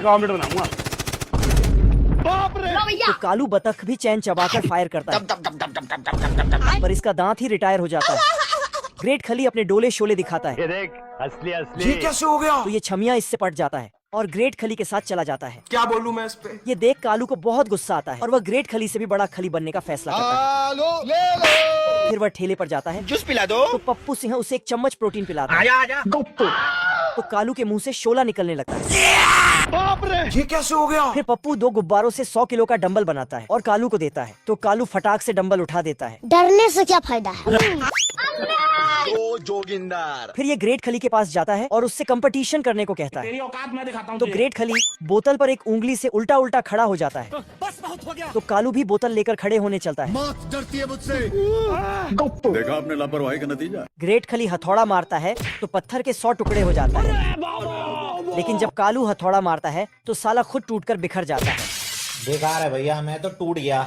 Omelette बनाऊंगा। तो कालू बतख भी चैन चबाकर फायर करता है, पर इसका दांत ही रिटायर हो जाता है। ग्रेट खली अपने डोले शोले दिखाता है। ये देख, असली असली। ये कैसे हो गया? तो ये छमिया इससे पट जाता है और ग्रेट खली के साथ चला जाता है। क्या बोलूं मैं इस पे? ये देख कालू को बहुत गुस्सा आता है और वह ग्रेट खली से भी बड़ा खली बनने का फैसला करता है। फिर वह ठेले पर जाता है। जूस पिला दो। तो पप्पू सिंह उसे एक चम्मच प्रोटीन पिलाता है। आजा आजा। तो कालू के मुंह से शोला निकलने लगता है। ये कैसे हो गया? फिर पप्पू 2 गुब्बारों से 100 किलो का डंबल बनाता है और कालू को देता है। तो कालू फटाक से डंबल उठा देता है। डरने से क्या फायदा है? ओ जोगिंदर। फिर ये ग्रेट खली के पास जाता है और उससे कंपटीशन करने को कहता है। तेरी औकात मैं दिखाता हूँ तो तुझे। ग्रेट खली बोतल पर एक उंगली से उल्टा उल्टा खड़ा हो जाता है। बस बहुत हो गया। तो कालू भी बोतल लेकर खड़े होने चलता है। मौत डरती है मुझसे। देखा आपने लापरवाही का नतीजा। ग्रेट खली हथौड़ा मारता है तो पत्थर के 100 टुकड़े हो जाता है। लेकिन जब कालू हथौड़ा मारता है तो साला खुद टूटकर बिखर जाता है। बेकार है भैया, मैं तो टूट गया।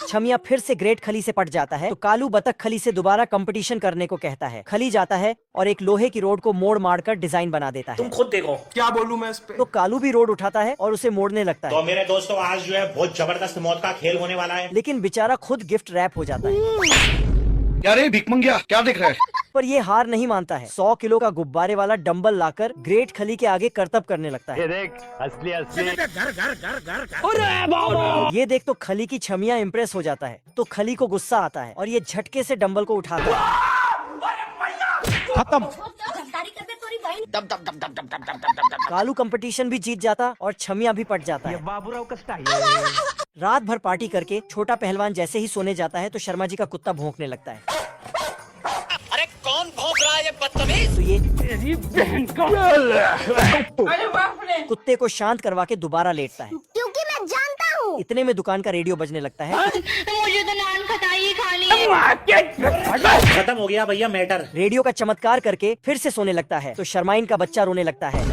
छमिया फिर से ग्रेट खली से पट जाता है। तो कालू बतख खली से दोबारा कंपटीशन करने को कहता है। खली जाता है और एक लोहे की रोड को मोड़ मार कर डिजाइन बना देता है। तुम खुद देखो। क्या बोलूं मैं इस पे? तो कालू भी रोड उठाता है और उसे मोड़ने लगता तो है। मेरे दोस्तों, आज जो है बहुत जबरदस्त मौत का खेल होने वाला है। लेकिन बेचारा खुद गिफ्ट रैप हो जाता है। क्या रे भिख मंगिया, क्या देख रहा है? पर ये हार नहीं मानता है। 100 किलो का गुब्बारे वाला डंबल लाकर ग्रेट खली के आगे करतब करने लगता है। ये देख, असली असली। ये देख तो खली की छमिया इम्प्रेस हो जाता है। तो खली को गुस्सा आता है और ये झटके से डंबल को उठाता है। खत्म। दब दब दब दब दब दब दब दब दब। कालू कंपटीशन भी जीत जाता और छमिया भी पट जाता है। बाबूराव का स्टाइल। रात भर पार्टी करके छोटा पहलवान जैसे ही सोने जाता है तो शर्मा जी का कुत्ता भौंकने लगता है। अरे कौन भौंक रहा है ये बदतमीज? तो ये तेरी बहन का। कुत्ते को शांत करवा के दोबारा लेटता है। क्योंकि मैं जानता हूँ। इतने में दुकान का रेडियो बजने लगता है। मुझे तो नान खटाई खानी है। खत्म हो गया भैया मैटर। रेडियो का चमत्कार करके फिर से सोने लगता है। तो शर्माइन का बच्चा रोने लगता है।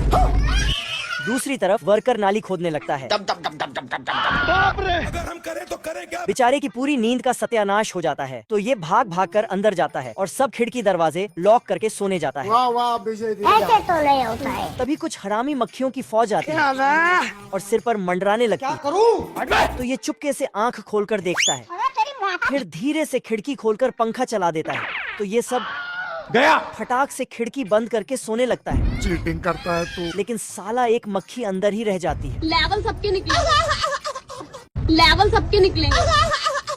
दूसरी तरफ वर्कर नाली खोदने लगता है। दब दब दब दब दब दब दब। अगर हम करें तो करें क्या? बेचारे की पूरी नींद का सत्यानाश हो जाता है। तो ये भाग भाग कर अंदर जाता है और सब खिड़की दरवाजे लॉक करके सोने जाता है। ऐसे तो नहीं होता है। तभी कुछ हरामी मक्खियों की फौज आती है और सिर पर मंडराने लगती है। तो ये चुपके से आंख खोलकर देखता है। तेरी माँ का फिर धीरे से खिड़की खोलकर पंखा चला देता है। तो ये सब गया। फटाक से खिड़की बंद करके सोने लगता है। चीटिंग करता है तू। लेकिन साला एक मक्खी अंदर ही रह जाती है। लेवल सबके निकलेंगे। लेवल सबके निकलेंगे।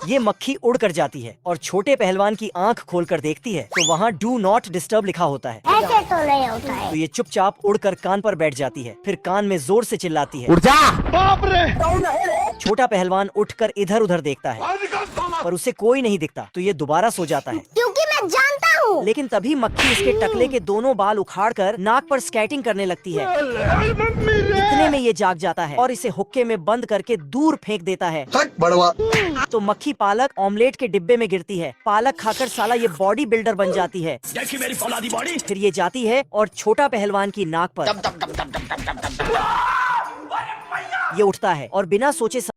ये मक्खी उड़ कर जाती है और छोटे पहलवान की आंख खोलकर देखती है तो वहाँ डू नॉट डिस्टर्ब लिखा होता है। ऐसे तो नहीं होता है। तो ये चुपचाप उड़कर कान पर बैठ जाती है। फिर कान में जोर से चिल्लाती है। उठ जा। छोटा पहलवान उठकर इधर उधर देखता है पर उसे कोई नहीं दिखता। तो ये दोबारा सो जाता है। क्योंकि मैं जानता हूँ। लेकिन तभी मक्खी इसके टकले के दोनों बाल उखाड़कर नाक पर स्केटिंग करने लगती है। इतने में ये जाग जाता है और इसे हुक्के में बंद करके दूर फेंक देता है। बड़वा। तो मक्खी पालक ऑमलेट के डिब्बे में गिरती है। पालक खाकर साला ये बॉडी बिल्डर बन जाती है। देखी मेरी फौलादी बॉडी। फिर ये जाती है और छोटा पहलवान की नाक पर दब दब दब दब दब दब दब दब। ये उठता है और बिना सोचे